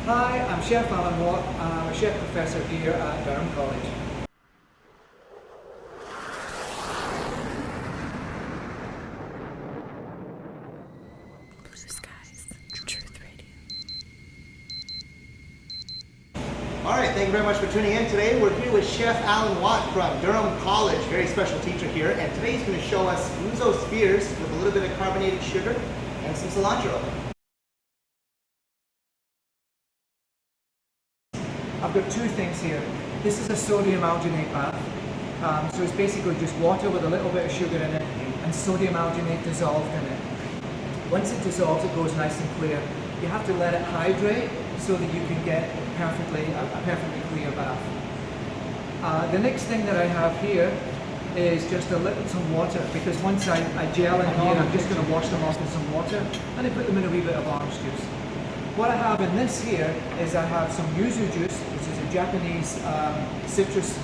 Hi, I'm Chef Alan Watt. I'm a chef professor here at Durham College. Blue skies, Truth Radio. All right, thank you very much for tuning in. Today we're here with Chef Alan Watt from Durham College, very special teacher here, and today he's going to show us Yuzu spheres with a little bit of carbonated sugar and some cilantro. I've got two things here. This is a sodium alginate bath. So it's basically just water with a little bit of sugar in it and sodium alginate dissolved in it. Once it dissolves, it goes nice and clear. You have to let it hydrate so that you can get a perfectly clear bath. The next thing that I have here is just some water, because once I gel in here, I'm just going to wash them off in some water and I put them in a wee bit of orange juice. What I have in this here is I have some yuzu juice, which is a Japanese citrus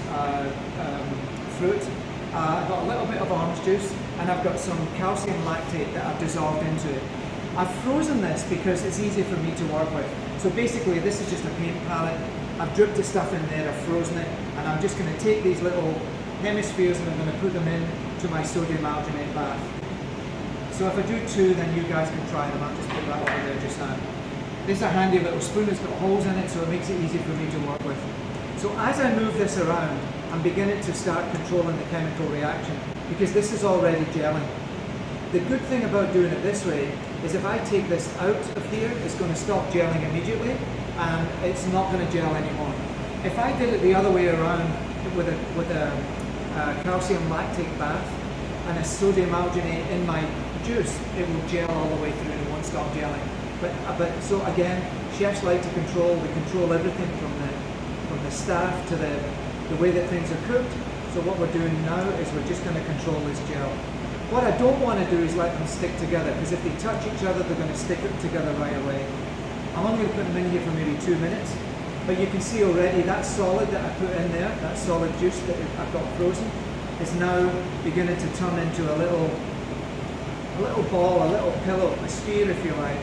fruit. I've got a little bit of orange juice, and I've got some calcium lactate that I've dissolved into it. I've frozen this because it's easy for me to work with. So basically this is just a paint palette. I've dripped the stuff in there, I've frozen it, and I'm just going to take these little hemispheres and I'm going to put them into my sodium alginate bath. So if I do two, then you guys can try them. I'll just put that over there just now. This is a handy little spoon, it's got holes in it, so it makes it easy for me to work with. So as I move this around, I'm beginning to start controlling the chemical reaction, because this is already gelling. The good thing about doing it this way is if I take this out of here, it's going to stop gelling immediately, and it's not going to gel anymore. If I did it the other way around with a calcium lactate bath and a sodium alginate in my juice, it will gel all the way through and it won't stop gelling. But so again, chefs like to control. We control everything from the staff to the way that things are cooked. So what we're doing now is we're just going to control this gel. What I don't want to do is let them stick together, because if they touch each other, they're going to stick it together right away. I'm only going to put them in here for maybe 2 minutes, but you can see already that solid that I put in there, that solid juice that I've got frozen, is now beginning to turn into a little ball, a little pillow, a sphere if you like.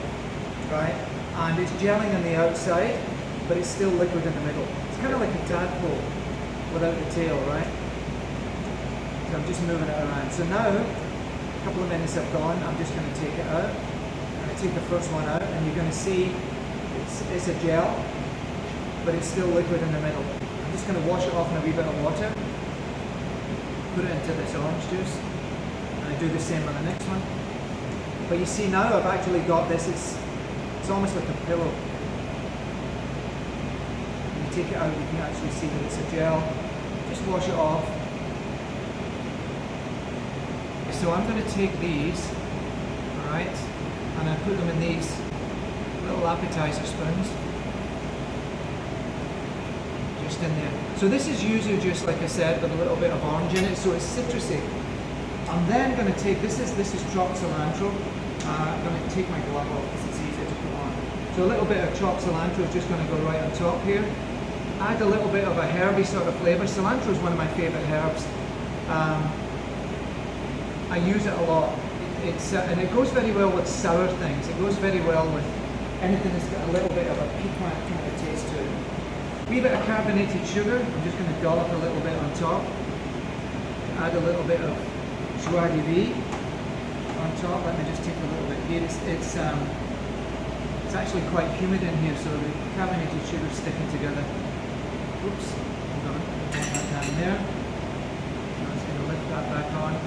Right? And it's gelling on the outside, but it's still liquid in the middle. It's kind of like a tadpole without the tail, right? So I'm just moving it around. So now, a couple of minutes have gone, I'm just going to take it out. I'm going to take the first one out, and you're going to see it's a gel, but it's still liquid in the middle. I'm just going to wash it off in a wee bit of water, put it into this orange juice, and I do the same on the next one. But you see now I've actually got this, it's almost like a pillow. When you take it out, you can actually see that it's a gel. Just wash it off. So I'm going to take these, alright, and I put them in these little appetizer spoons. Just in there. So this is yuzu juice, like I said, with a little bit of orange in it, so it's citrusy. I'm then going to take, this is chopped cilantro. I'm going to take my glove off because it's easier to put on. So a little bit of chopped cilantro is just going to go right on top here. Add a little bit of a herby sort of flavour. Cilantro is one of my favourite herbs. I use it a lot. And it goes very well with sour things. It goes very well with anything that's got a little bit of a piquant kind of taste to it. A wee bit of carbonated sugar. I'm just going to dollop a little bit on top. Add a little bit of joie de vivre on top. Let me just take a little bit here. It's actually quite humid in here, so the carbonated sugar is sticking together. Oops, hold on. Put that down there. I'm just going to lift that back on.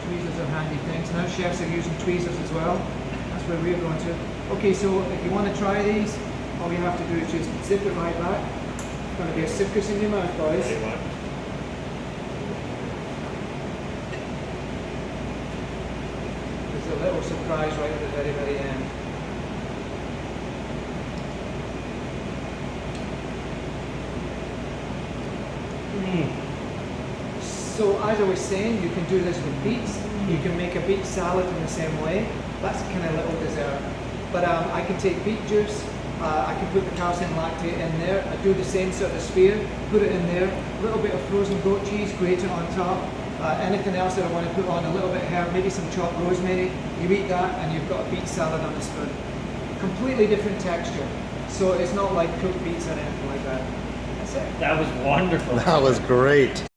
Tweezers are handy things. Now chefs are using tweezers as well. That's where we're going to. Okay, so if you want to try these, all you have to do is just zip it right back. It's going to be a circus in your mouth, boys. A little surprise right at the very, very end. So as I was saying, you can do this with beets. You can make a beet salad in the same way. That's kind of little dessert. But I can take beet juice. I can put the calcium lactate in there. I do the same sort of sphere. Put it in there. A little bit of frozen goat cheese, grate it on top. Anything else that I want to put on, a little bit of herb, maybe some chopped rosemary. You eat that and you've got a beet salad on the spoon. Completely different texture. So it's not like cooked pizza or anything like that. That's it. That was wonderful. That was great.